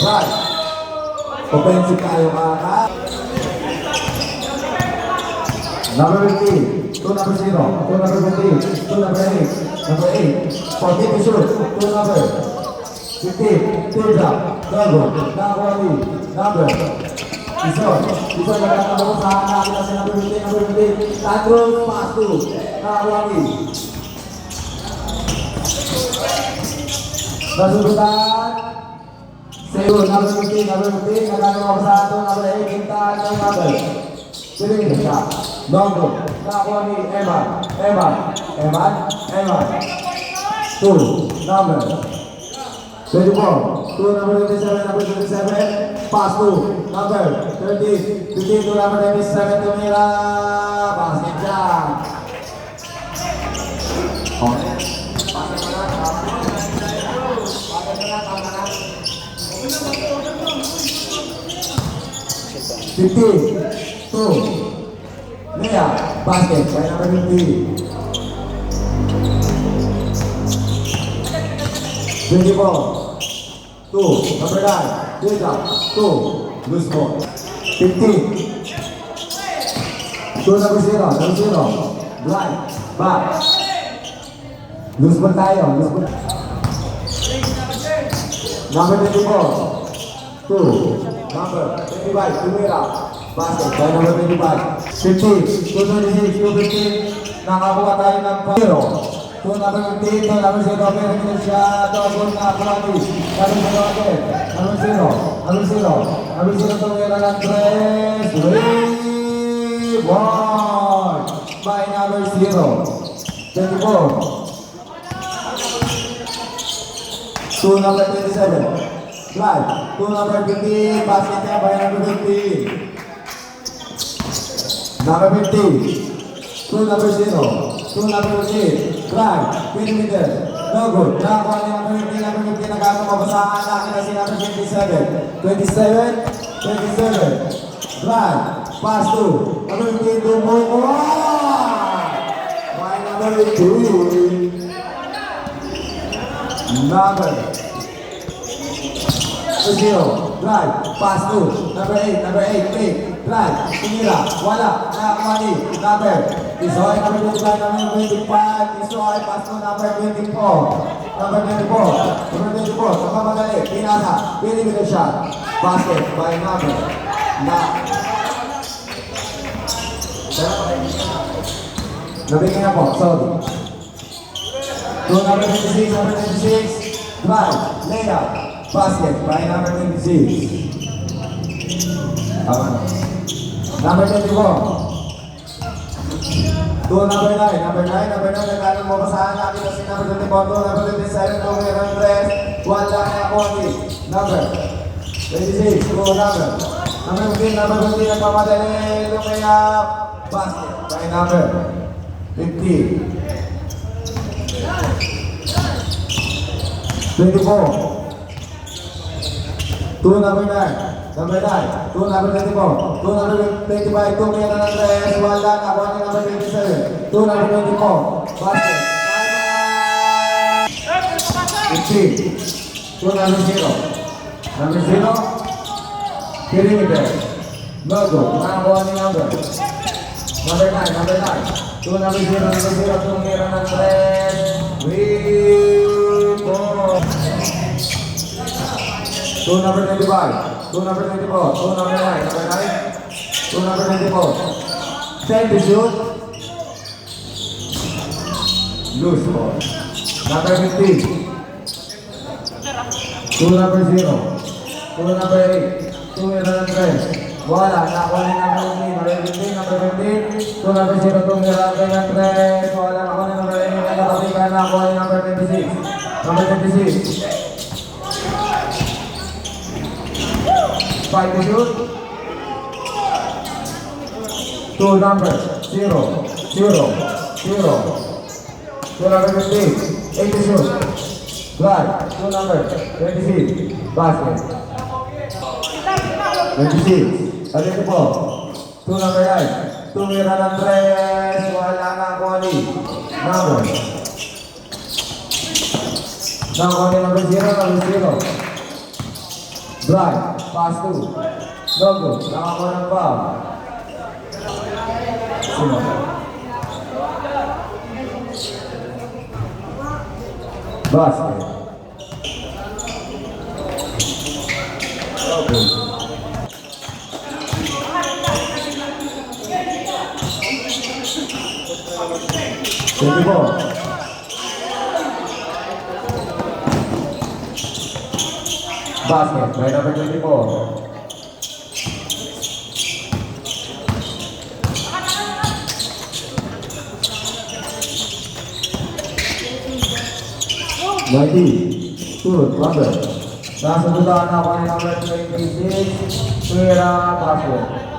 Right. Offensive tayo kaka. Number 50, to number 0, to number 50, to number 8, number 8, 40 to shoot, to number 15, to drop, double, nakawali, number, Ison nagkakaroon sa akin kasi number 15, Tandros, pass to, nakawali. Nasubutan, Seyo, number 15, nagkakaroon sa ato, number 8, Quintal, number. Sini siya. Longo. Nakakuha ni Eman. 2. Number 24. 2 number 27. Pass 2. Number 30. 15 to number 27. Tumira. Basket dyan. Okay. 50. 2. Lea, basket, by number 50. 24. 2. Number 9. Data. 2. Loose ball. 15. 2 number 0. Blind. Back. Loose ball tayo. Number 24. 2. Number 25. Tumira. Basket by number 25. 50, 226, 215, nakakuha tayo ng 0. 2 number 15, 2 number 0, pero hindi siya, double na Kulani. Number 0, tumira ng 3, rebound by number 0. 24. 2 number 27, drive. 2 number 15, basket niya by number 15. Number 50, 2 number 0, 2 number 8, drive, 20 meter, no good. Nakakuha niya number 50, nagkakababasahan natin na si number 27, drive, pass 2, number 50, tumukuha! By number 2, number 0, drive, pass 2, number 8, drive, tumira, wala, nakakuha ni, number, Isoy, number 25, number 25, Isoy, pass to number 24, nakamadali, pinasa, pinimili shot, basket by number, nabigyan na po, sorry. 2 number 26, drive, layup, basket by number 26. Tama na. Number 24. 2 number 9, nagkaroon mo kasahan natin kasi number 24, 2 number 27, 2 number 3, 1 lang na konti. Number 26, 2 number. Number 15, nagpamadali, lumayap, basket by number 50. 24. 2 number 9. Number 9, 2 number 24, 2 number 25, 2 meron ng 3, 1 lang, ako ang number 27, 2 number 24, basket, 15, 2 number 0, perimeter, logo, nakakuha ni number 9, 2 number 0, 2 meron ng 3, rebound, 2 number 25, 2 number 24, 2 number 9, 2 number 24. Send to shoot. Loose ball. Number 15. 2 number 0, 2 number 8, 2 meron ng 3. Wala, nakuha ni number 15, number 15, 2 number 0, 2 meron ng 3. Wala, nakuha ni number 8, nakapika, nakuha ni number 26. Number 26. 5 to shoot. 2 number 0, 0, 0. 2 number 15, 8 to shoot. Drive, 2 number 26, basket. 26, ano ito po? 2 number 9, 2 meron ng 3, wala na Connie. number. Now on number 0. Drive, pass 2. No good. Nakakuha ng foul. Sino? Basket. Okay. Twenty four. Basket by number 24. Shoot, number. Nasa dulaan ako ng number 26, Kuya Basket.